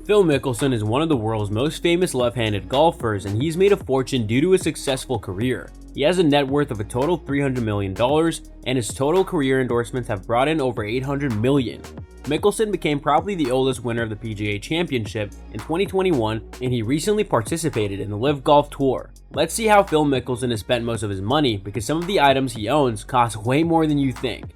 Phil Mickelson is one of the world's most famous left-handed golfers, and he's made a fortune due to his successful career. He has a net worth of a total $300 million, and his total career endorsements have brought in over $800 million. Mickelson became probably the oldest winner of the PGA Championship in 2021, and he recently participated in the LIV Golf Tour. Let's see how Phil Mickelson has spent most of his money, because some of the items he owns cost way more than you think.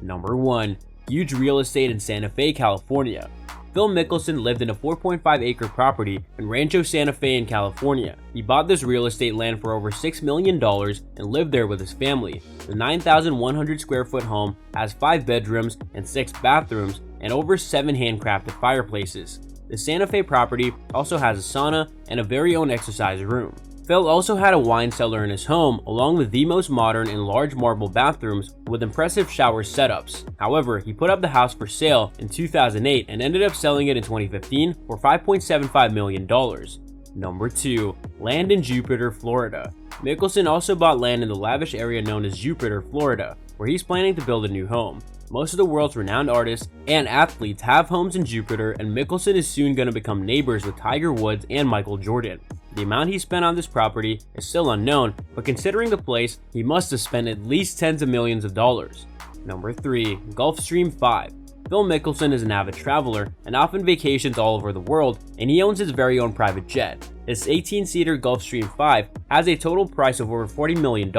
Number 1. Huge real estate in Santa Fe, California. Phil Mickelson lived in a 4.5-acre property in Rancho Santa Fe in California. He bought this real estate land for over $6 million and lived there with his family. The 9,100 square foot home has 5 bedrooms and 6 bathrooms and over 7 handcrafted fireplaces. The Santa Fe property also has a sauna and a very own exercise room. Phil also had a wine cellar in his home, along with the most modern and large marble bathrooms with impressive shower setups. However, he put up the house for sale in 2008 and ended up selling it in 2015 for $5.75 million. Number 2. Land in Jupiter, Florida. Mickelson also bought land in the lavish area known as Jupiter, Florida, where he's planning to build a new home. Most of the world's renowned artists and athletes have homes in Jupiter, and Mickelson is soon going to become neighbors with Tiger Woods and Michael Jordan. The amount he spent on this property is still unknown, but considering the place, he must have spent at least tens of millions of dollars. Number 3. Gulfstream 5. Phil Mickelson is an avid traveler and often vacations all over the world, and he owns his very own private jet. This 18-seater Gulfstream 5 has a total price of over $40 million.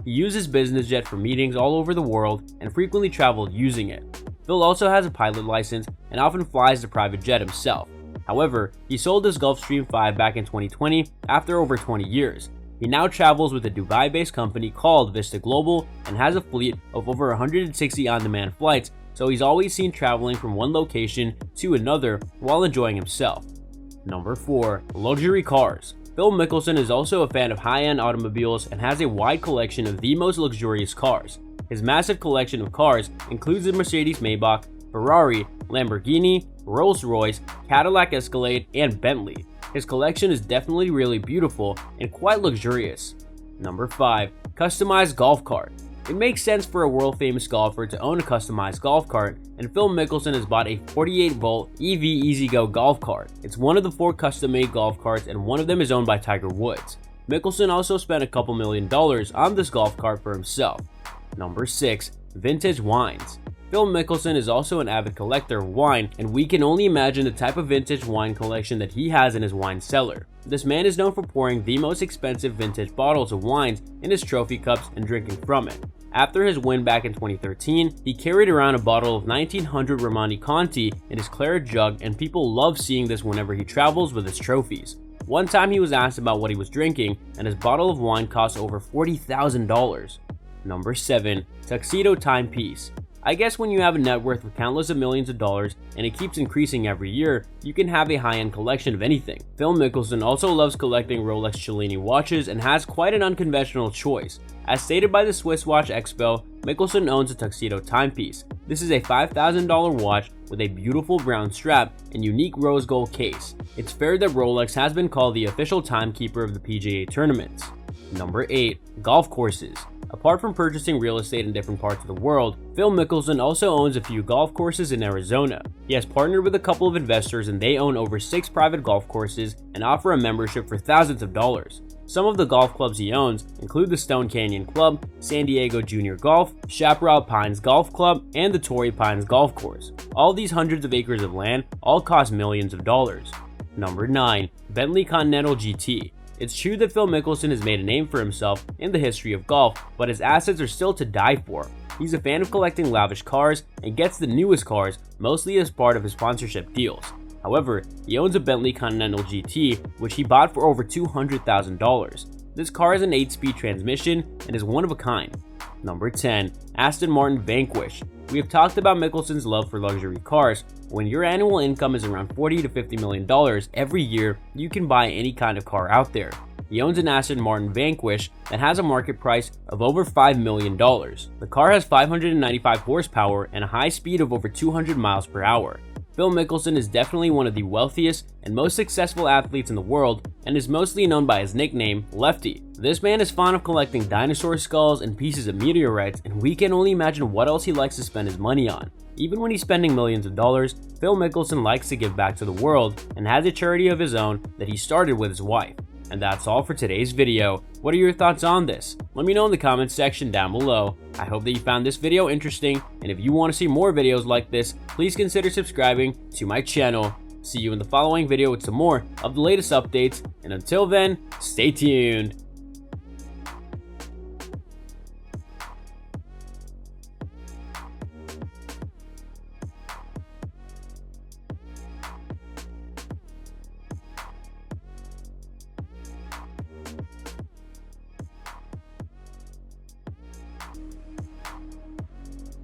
He uses business jet for meetings all over the world and frequently traveled using it. Phil also has a pilot license and often flies the private jet himself. However, he sold his Gulfstream 5 back in 2020 after over 20 years. He now travels with a Dubai-based company called Vista Global and has a fleet of over 160 on-demand flights, so he's always seen traveling from one location to another while enjoying himself. Number 4. Luxury cars. Phil Mickelson is also a fan of high-end automobiles and has a wide collection of the most luxurious cars. His massive collection of cars includes the Mercedes-Maybach, Ferrari, Lamborghini, Rolls-Royce, Cadillac Escalade, and Bentley. His collection is definitely really beautiful and quite luxurious. Number 5. Customized golf cart. It makes sense for a world-famous golfer to own a customized golf cart, and Phil Mickelson has bought a 48-volt EV EasyGo golf cart. It's one of the 4 custom-made golf carts, and one of them is owned by Tiger Woods. Mickelson also spent a couple $1,000,000 on this golf cart for himself. Number 6. Vintage wines. Phil Mickelson is also an avid collector of wine, and we can only imagine the type of vintage wine collection that he has in his wine cellar. This man is known for pouring the most expensive vintage bottles of wines in his trophy cups and drinking from it. After his win back in 2013, he carried around a bottle of 1900 Romani Conti in his claret jug, and people love seeing this whenever he travels with his trophies. One time he was asked about what he was drinking, and his bottle of wine cost over $40,000. Number 7. Tuxedo timepiece. I guess when you have a net worth of countless of millions of dollars and it keeps increasing every year, you can have a high-end collection of anything. Phil Mickelson also loves collecting Rolex Cellini watches and has quite an unconventional choice. As stated by the Swiss Watch Expo, Mickelson owns a Tuxedo timepiece. This is a $5,000 watch with a beautiful brown strap and unique rose gold case. It's fair that Rolex has been called the official timekeeper of the PGA tournaments. Number 8. Golf courses. Apart from purchasing real estate in different parts of the world, Phil Mickelson also owns a few golf courses in Arizona. He has partnered with a couple of investors, and they own over 6 private golf courses and offer a membership for thousands of dollars. Some of the golf clubs he owns include the Stone Canyon Club, San Diego Junior Golf, Chaparral Pines Golf Club, and the Torrey Pines Golf Course. All these hundreds of acres of land all cost millions of dollars. Number 9. Bentley Continental GT. It's true that Phil Mickelson has made a name for himself in the history of golf, but his assets are still to die for. He's a fan of collecting lavish cars and gets the newest cars mostly as part of his sponsorship deals. However, he owns a Bentley Continental GT, which he bought for over $200,000. This car has an 8-speed transmission and is one of a kind. Number 10. Aston Martin Vanquish. We have talked about Mickelson's love for luxury cars. When your annual income is around $40 to $50 million every year, you can buy any kind of car out there. He owns an Aston Martin Vanquish that has a market price of over $5 million. The car has 595 horsepower and a high speed of over 200 miles per hour. Phil Mickelson is definitely one of the wealthiest and most successful athletes in the world and is mostly known by his nickname, Lefty. This man is fond of collecting dinosaur skulls and pieces of meteorites, and we can only imagine what else he likes to spend his money on. Even when he's spending millions of dollars, Phil Mickelson likes to give back to the world and has a charity of his own that he started with his wife. And that's all for today's video. What are your thoughts on this? Let me know in the comments section down below. I hope that you found this video interesting, and if you want to see more videos like this, please consider subscribing to my channel. See you in the following video with some more of the latest updates, and until then, stay tuned.